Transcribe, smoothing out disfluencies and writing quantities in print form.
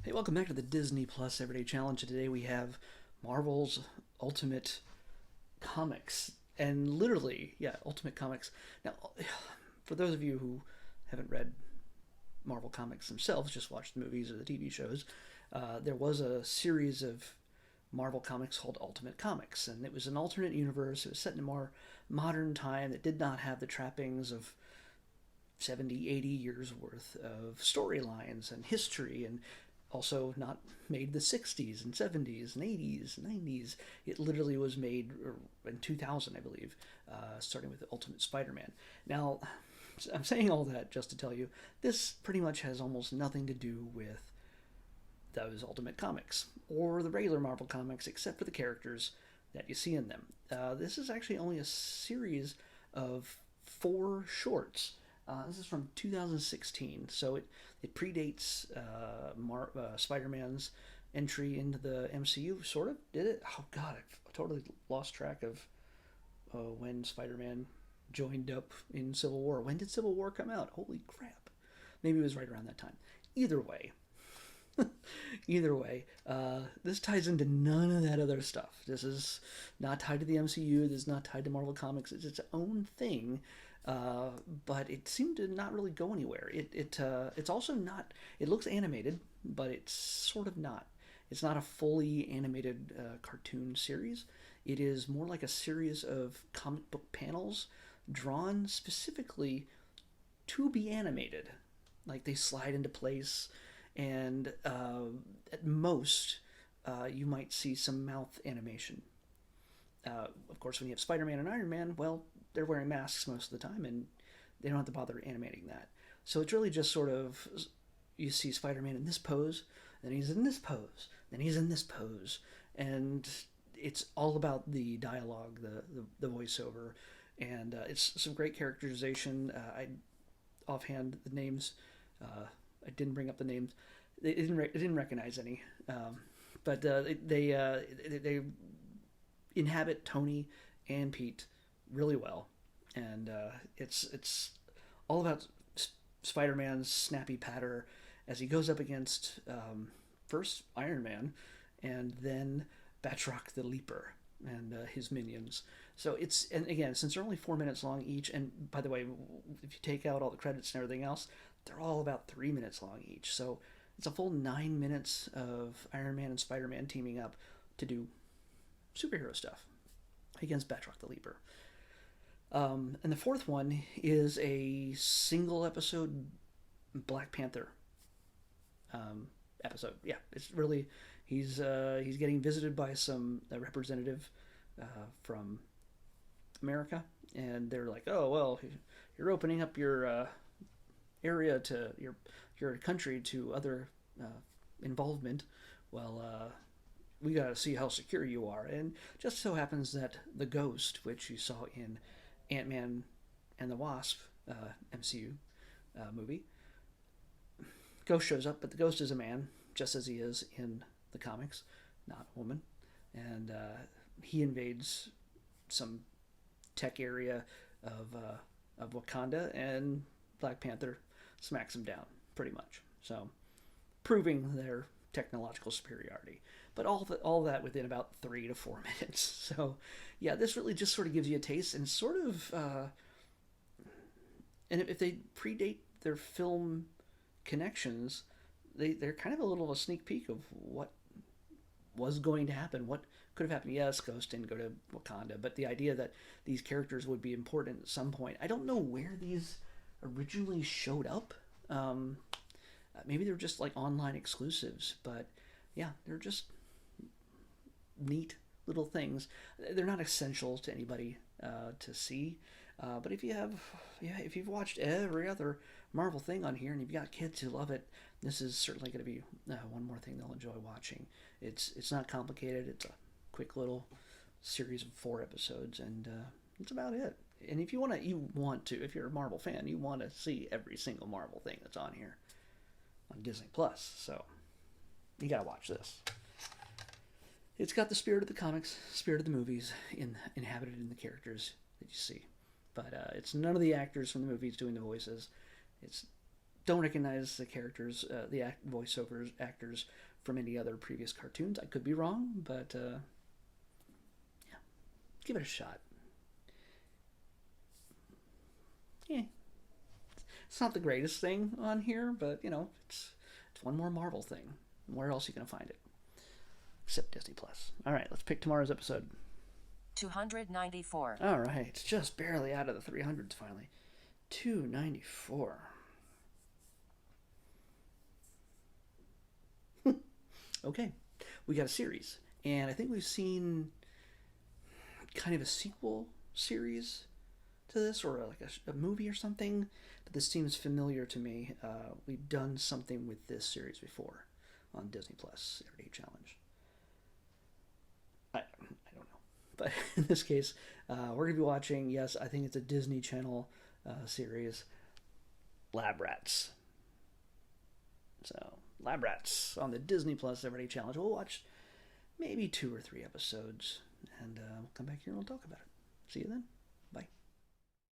Hey, welcome back to the Disney Plus Everyday Challenge. Today we have Marvel's Ultimate Comics. And literally, yeah, Ultimate Comics. Now, for those of you who haven't read Marvel Comics themselves, just watched the movies or the TV shows, there was a series of Marvel Comics called Ultimate Comics. And it was an alternate universe. It was set in a more modern time that did not have the trappings of 70, 80 years worth of storylines and history, and also not made the 60s and 70s and 80s and 90s. It literally was made in 2000, I believe, starting with the Ultimate Spider-Man. Now, I'm saying all that just to tell you, this pretty much has almost nothing to do with those Ultimate Comics or the regular Marvel Comics, except for the characters that you see in them. This is actually only a series of four shorts. This is from 2016, so it predates Spider-Man's entry into the MCU. Sort of did it? Oh God, I totally lost track of when Spider-Man joined up in Civil War. When did Civil War come out? Holy crap! Maybe it was right around that time. Either way, either way, this ties into none of that other stuff. This is not tied to the MCU. This is not tied to Marvel Comics. It's its own thing. But it seemed to not really go anywhere. It's also not. It looks animated, but it's sort of not. It's not a fully animated cartoon series. It is more like a series of comic book panels drawn specifically to be animated. Like they slide into place, and at most, you might see some mouth animation. Of course, when you have Spider-Man and Iron Man, well, they're wearing masks most of the time, and they don't have to bother animating that. So it's really just sort of you see Spider-Man in this pose, then he's in this pose, then he's in this pose, and it's all about the dialogue, the voiceover, and it's some great characterization. I offhand the names, I didn't bring up the names. I didn't recognize any, but they inhabit Tony and Pete really well, and it's all about Spider-Man's snappy patter as he goes up against first Iron Man, and then Batroc the Leaper and his minions. So and again, since they're only 4 minutes long each, and by the way, if you take out all the credits and everything else, they're all about 3 minutes long each. So it's a full 9 minutes of Iron Man and Spider-Man teaming up to do superhero stuff against Batroc the Leaper. And the fourth one is a single episode Black Panther episode. Yeah, it's really he's getting visited by some representative from America, and they're like, oh well, you're opening up your area to your country to other involvement. Well, we got to see how secure you are. And just so happens that the Ghost, which you saw in Ant-Man and the Wasp MCU movie, Ghost shows up, but the Ghost is a man, just as he is in the comics, not a woman. And he invades some tech area of Wakanda, and Black Panther smacks him down, pretty much. So, proving their technological superiority. But all that within about 3 to 4 minutes. So, yeah, this really just sort of gives you a taste, and sort of, and if they predate their film connections, they're kind of a little of a sneak peek of what was going to happen, what could have happened. Yes, Ghost didn't go to Wakanda, but the idea that these characters would be important at some point. I don't know where these originally showed up. Maybe they're just like online exclusives, but yeah, they're just neat little things. They're not essential to anybody to see, but if you've watched every other Marvel thing on here and you've got kids who love it, this is certainly going to be one more thing they'll enjoy watching. It's not complicated. It's a quick little series of 4 episodes, and that's about it. And if if you're a Marvel fan, you want to see every single Marvel thing that's on here on Disney Plus. So you gotta watch this. It's got the spirit of the comics, spirit of the movies, inhabited in the characters that you see. But it's none of the actors from the movies doing the voices. It's don't recognize the characters, voiceovers actors from any other previous cartoons. I could be wrong, but yeah, give it a shot. Yeah, it's not the greatest thing on here, but it's one more Marvel thing. Where else are you gonna find it? Except Disney Plus. All right, let's pick tomorrow's episode. 294. All right, it's just barely out of the 300s finally. 294. Okay, we got a series, and I think we've seen kind of a sequel series to this, or like a movie or something. But this seems familiar to me. We've done something with this series before on Disney Plus Everyday Challenge. I don't know, but in this case, we're gonna be watching. Yes, I think it's a Disney Channel series, Lab Rats. So Lab Rats on the Disney Plus Everyday Challenge. We'll watch maybe 2 or 3 episodes, and we'll come back here and we'll talk about it. See you then. Bye.